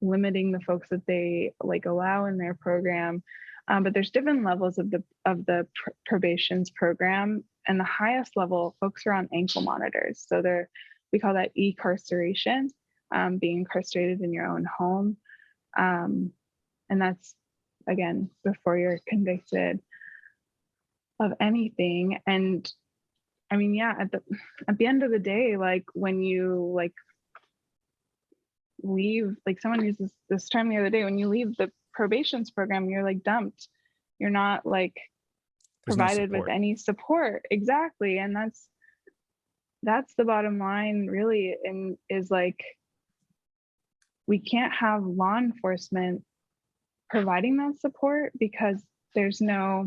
limiting the folks that they like allow in their program. But there's different levels of the probation's program, and the highest level, folks are on ankle monitors. So we call that decarceration, being incarcerated in your own home, and that's, again, before you're convicted of anything. And I mean, yeah, at the end of the day, like when you like leave, like someone used this term the other day, when you leave the probation's program, you're like dumped. You're not like provided with any support. Exactly. And that's the bottom line really, and is like, we can't have law enforcement providing that support because there's like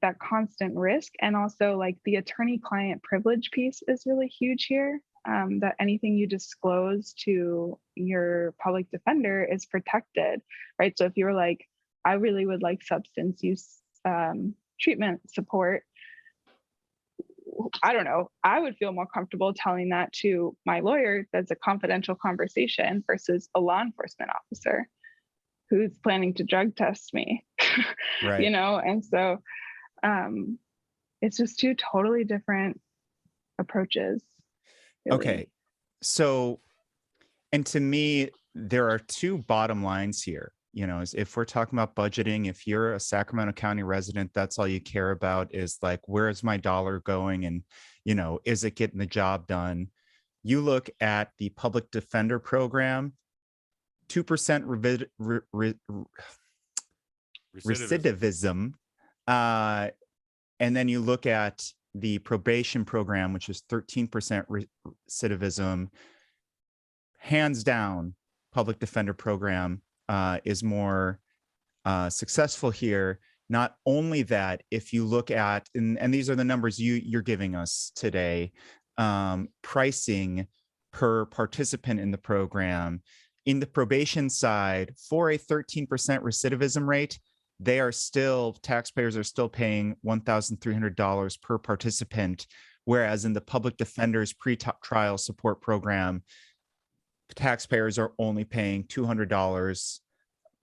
that constant risk. And also like the attorney-client privilege piece is really huge here, that anything you disclose to your public defender is protected, right? So if you're like, I really would like substance use treatment support, I don't know, I would feel more comfortable telling that to my lawyer that's a confidential conversation versus a law enforcement officer who's planning to drug test me. Right. You know, and so it's just two totally different approaches. Really. Okay. So, and to me, there are two bottom lines here. You know, if we're talking about budgeting, if you're a Sacramento County resident, that's all you care about is like, where's my dollar going? And, you know, is it getting the job done? You look at the public defender program, 2% recidivism. And then you look at the probation program, which is 13% recidivism. Hands down, public defender program is more successful here. Not only that, if you look at, and these are the numbers you're giving us today, pricing per participant in the program, in the probation side, for a 13% recidivism rate, taxpayers are still paying $1,300 per participant, whereas in the public defender's pre-trial support program, taxpayers are only paying $200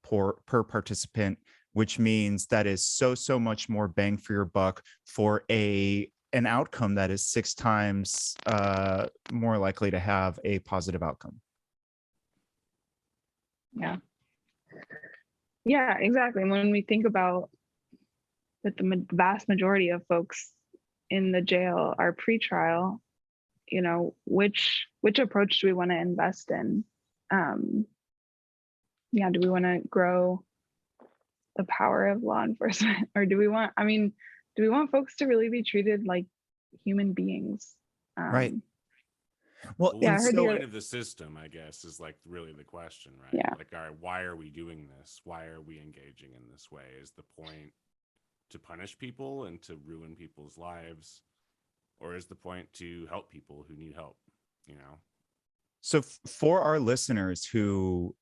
per participant, which means that is so much more bang for your buck for an outcome that is 6 times more likely to have a positive outcome. Yeah, exactly. When we think about that, the vast majority of folks in the jail are pretrial, you know, which approach do we want to invest in? Do we want to grow the power of law enforcement, or do we want folks to really be treated like human beings? Right. Well, what's the point of the system, I guess, is like really the question, right? Yeah. Like, all right, why are we doing this? Why are we engaging in this way? Is the point to punish people and to ruin people's lives? Or is the point to help people who need help, you know? So for our listeners who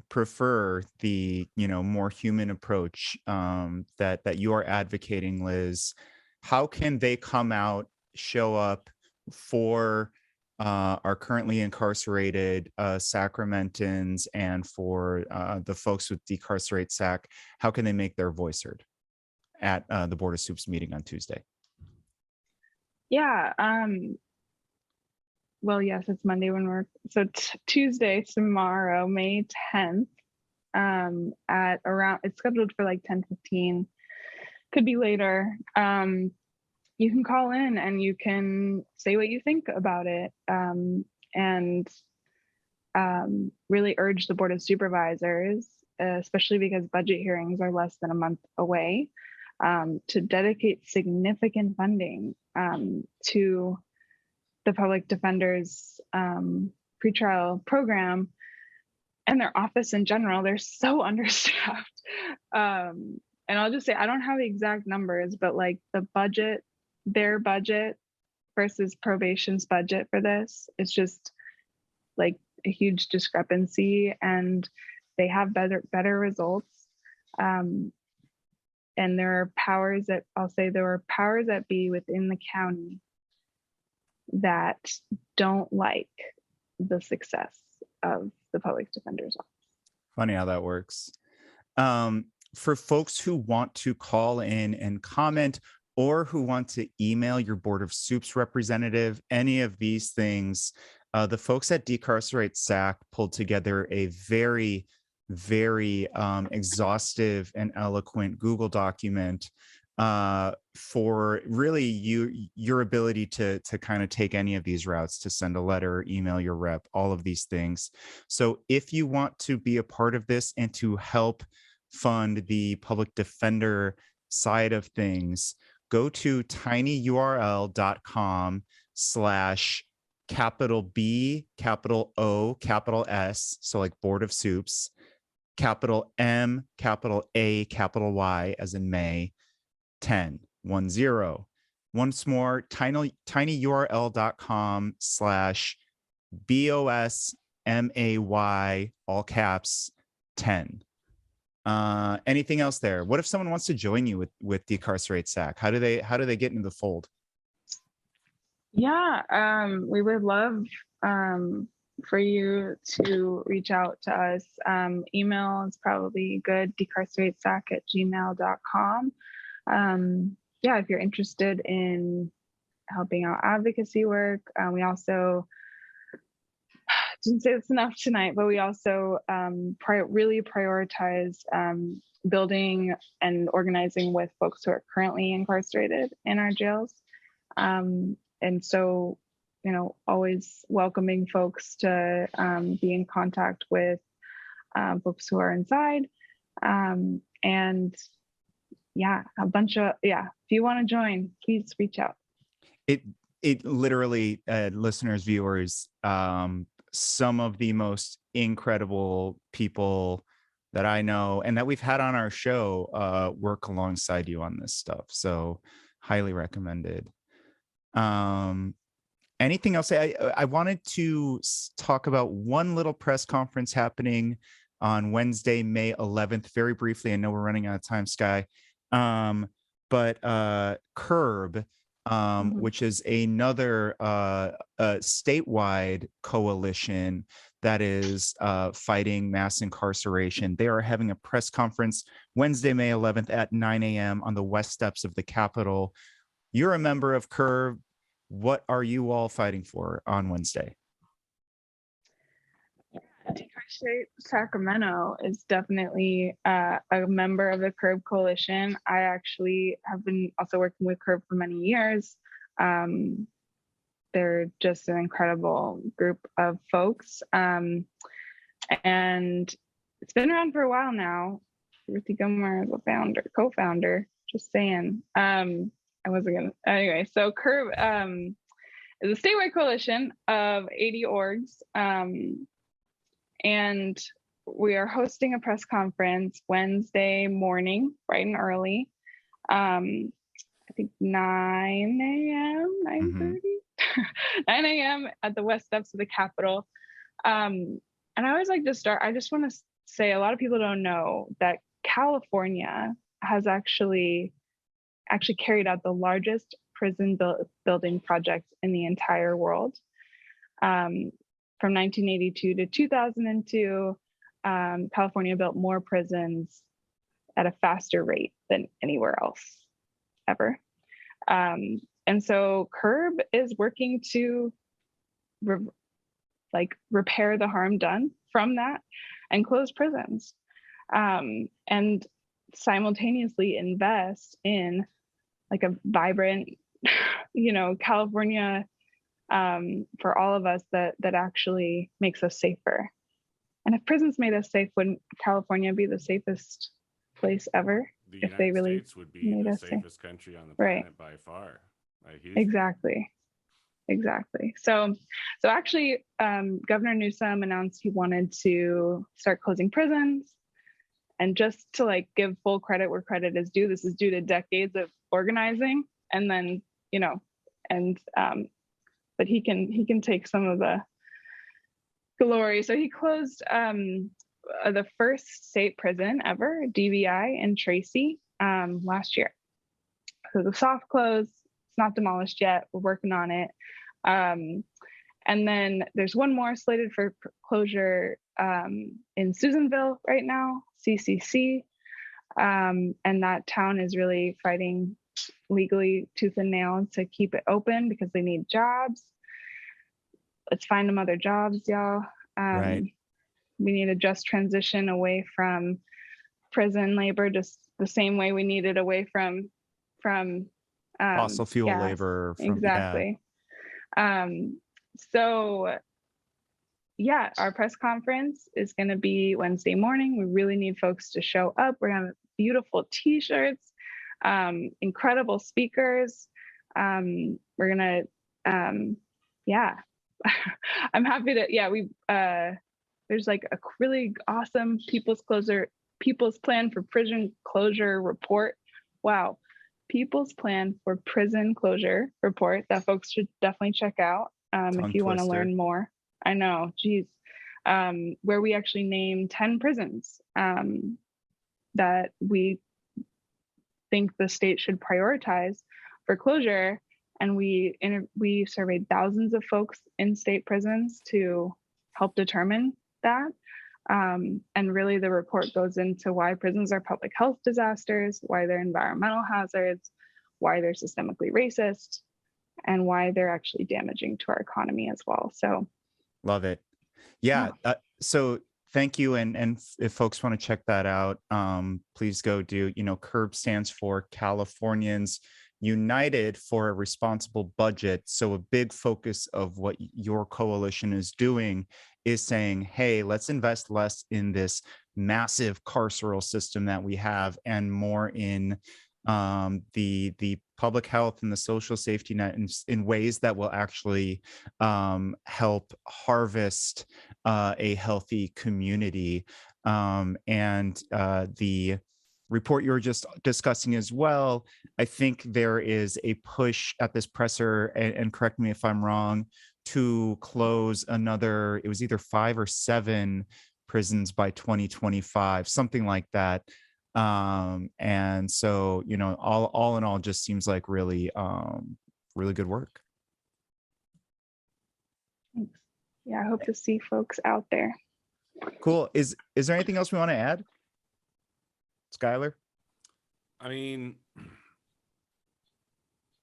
prefer the, more human approach that you are advocating, Liz, how can they come out, show up for our currently incarcerated Sacramentans and for the folks with Decarcerate Sac? How can they make their voice heard at the Board of Soups meeting on Tuesday? Yeah. Well, yes, it's Monday when Tuesday, tomorrow, May 10th, at around, it's scheduled for like 10:15, could be later. You can call in and you can say what you think about it, and really urge the Board of Supervisors, especially because budget hearings are less than a month away, to dedicate significant funding to the public defender's pretrial program and their office in general. They're so understaffed. And I'll just say, I don't have the exact numbers, but like their budget versus probation's budget for this is just like a huge discrepancy, and they have better results. And there are powers that be within the county that don't like the success of the public defender's office. Funny how that works. For folks who want to call in and comment, or who want to email your Board of Soups representative, any of these things, the folks at Decarcerate Sac pulled together a very, very exhaustive and eloquent Google document for really your ability to kind of take any of these routes, to send a letter, email your rep, all of these things. So if you want to be a part of this and to help fund the public defender side of things, go to tinyurl.com/B, capital O, capital S, so like Board of Soups, capital M, capital A, capital Y, as in May, 10. Once more, tinyurl.com/BOSMAY, all caps, 10. Anything else there? What if someone wants to join you with Decarcerate Sac? How do they get into the fold? Yeah, we would love for you to reach out to us. Email is probably good, decarceratesac@gmail.com. Yeah, if you're interested in helping out advocacy work, we also didn't say this enough tonight, but we also really prioritize building and organizing with folks who are currently incarcerated in our jails. And so, always welcoming folks to be in contact with folks who are inside. And yeah, if you want to join, please reach out. It literally, listeners, viewers, some of the most incredible people that I know and that we've had on our show work alongside you on this stuff. So highly recommended. Anything else? I wanted to talk about one little press conference happening on Wednesday, May 11th, very briefly. I know we're running out of time, Sky. But CURB, which is another statewide coalition that is fighting mass incarceration. They are having a press conference Wednesday, May 11th at 9 a.m. on the west steps of the Capitol. You're a member of CURB. What are you all fighting for on Wednesday? Decarcerate Sacramento is definitely a member of the CURB coalition. I actually have been also working with CURB for many years. They're just an incredible group of folks. And it's been around for a while now. Ruthie Gilmore is a co-founder, just saying. Anyway, so CURB is a statewide coalition of 80 orgs. And we are hosting a press conference Wednesday morning, bright and early. I think 9 a.m., 9:30, 9 a.m. at the west steps of the Capitol. And I always like to start, I just want to say a lot of people don't know that California has actually carried out the largest prison building project in the entire world. From 1982 to 2002, California built more prisons at a faster rate than anywhere else ever. And so CURB is working to repair the harm done from that and close prisons, and simultaneously invest in like a vibrant, California, for all of us that actually makes us safer. And if prisons made us safe, wouldn't California be the safest place ever? The if they United really States would be made the us safe. safest country on the planet by far. Exactly. So actually, Governor Newsom announced he wanted to start closing prisons. And just to give full credit where credit is due, this is due to decades of organizing. And then, but he can take some of the glory. So he closed the first state prison ever, DVI in Tracy, last year. So the soft close, it's not demolished yet. We're working on it. And then there's one more slated for closure in Susanville right now, CCC. And that town is really fighting legally tooth and nail to keep it open because they need jobs. Let's find them other jobs, y'all. Right. We need a just transition away from prison labor, just the same way we need it away from fossil fuel gas. labor. Exactly. So yeah, our press conference is going to be Wednesday morning. We really need folks to show up. We're going to have beautiful t-shirts, incredible speakers. We're going to, I'm happy to, there's a really awesome people's plan for prison closure report. Wow. People's plan for prison closure report that folks should definitely check out if you want to learn more. I know, geez. Where we actually name 10 prisons that we think the state should prioritize for closure. And we surveyed thousands of folks in state prisons to help determine that. And really the report goes into why prisons are public health disasters, why they're environmental hazards, why they're systemically racist, and why they're actually damaging to our economy as well. So love it. Yeah. So thank you. And if folks want to check that out, please go do, CURB stands for Californians United for a Responsible Budget. So a big focus of what your coalition is doing is saying, hey, let's invest less in this massive carceral system that we have and more in the public health and the social safety net in ways that will actually help harvest a healthy community. And the report you were just discussing as well, I think there is a push at this presser, and correct me if I'm wrong, to close another, it was either 5 or 7 prisons by 2025, something like that. And so, all in all, just seems like really, really good work. Thanks. Yeah, I hope to see folks out there. Cool. Is there anything else we want to add? Skylar? I mean,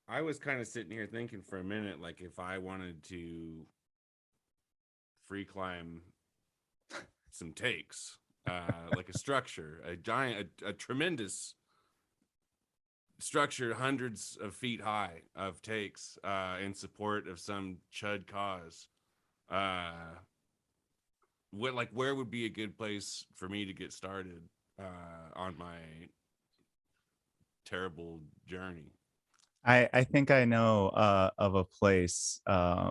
I was kind of sitting here thinking for a minute, like if I wanted to free climb some takes, like a structure, a tremendous structure, hundreds of feet high of takes in support of some chud cause. Where would be a good place for me to get started on my terrible journey? I think I know of a place that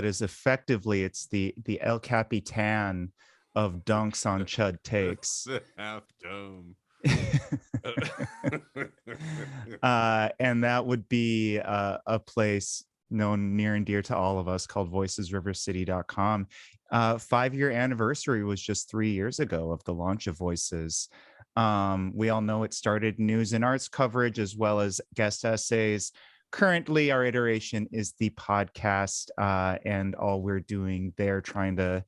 is effectively, it's the El Capitan of dunks on chud takes. The half dome. And that would be a place known near and dear to all of us, called voicesrivercity.com. 5-year anniversary was just 3 years ago of the launch of Voices. We all know it started news and arts coverage as well as guest essays. Currently, our iteration is the podcast, and all we're doing there, trying to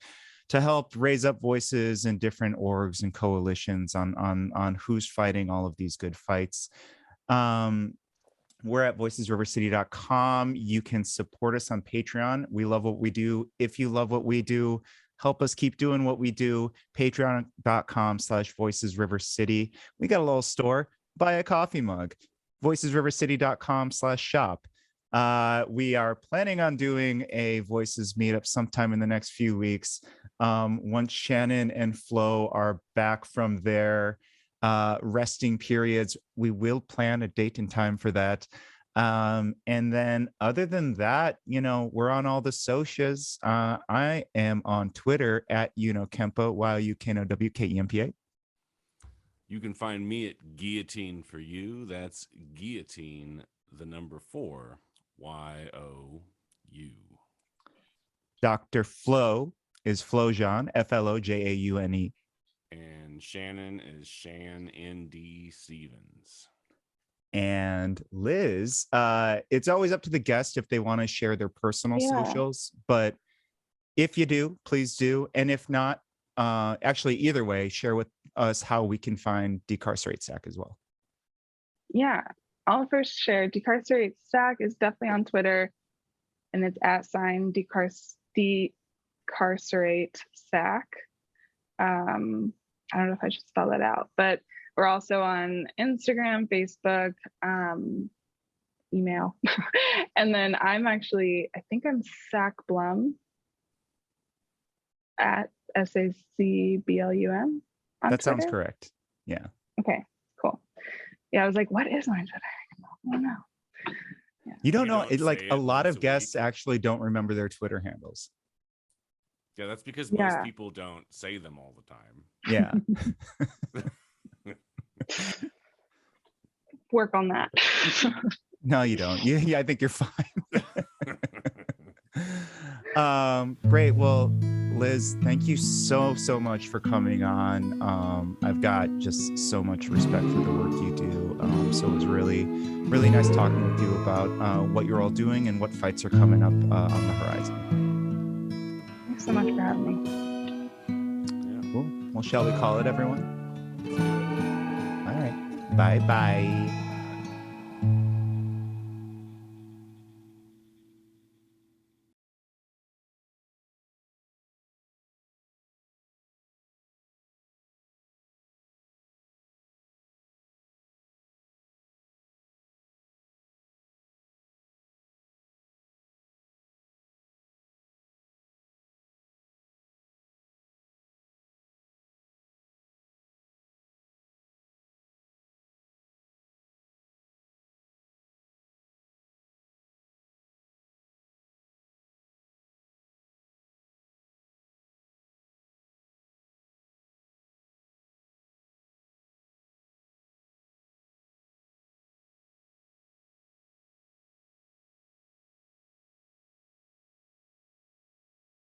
help raise up voices in different orgs and coalitions on who's fighting all of these good fights. We're at voicesrivercity.com. You can support us on Patreon. We love what we do. If you love what we do, help us keep doing what we do. Patreon.com/voicesrivercity. We got a little store. Buy a coffee mug. voicesrivercity.com/shop. We are planning on doing a Voices meetup sometime in the next few weeks. Once Shannon and Flo are back from their resting periods, we will plan a date and time for that. And then other than that, we're on all the socials. I am on Twitter at Kempo, YUKNOWKEMPA. You can find me at Guillotine for You. That's Guillotine, the number 4, YOU. Dr. Flo is Flojaune, FLOJAUNE. And Shannon is Shan ND Stevens. And Liz, it's always up to the guest if they want to share their personal socials, but if you do, please do. And if not, actually, either way, share with us how we can find Decarcerate Sac as well. Yeah, I'll first share. Decarcerate Sac is definitely on Twitter, and it's @Decarcerate Sac. I don't know if I should spell that out, but we're also on Instagram, Facebook, email. And then I think I'm Sac Blum at SACBLUM. That sounds correct. Yeah. Okay, cool. Yeah, I was like, what is my Twitter? I don't know. Yeah. You don't You know. don't It, like say a it lot once of a guests week. actually don't remember their Twitter handles. Yeah, that's because Yeah. most people don't say them all the time. Yeah. Work on that. No, you don't. Yeah, I think you're fine. Great. Well, Liz, thank you so much for coming on. I've got just so much respect for the work you do. So it was really nice talking with you about what you're all doing and what fights are coming up on the horizon. Thanks so much for having me. Yeah. Cool. Well, shall we call it, everyone? All right. Bye.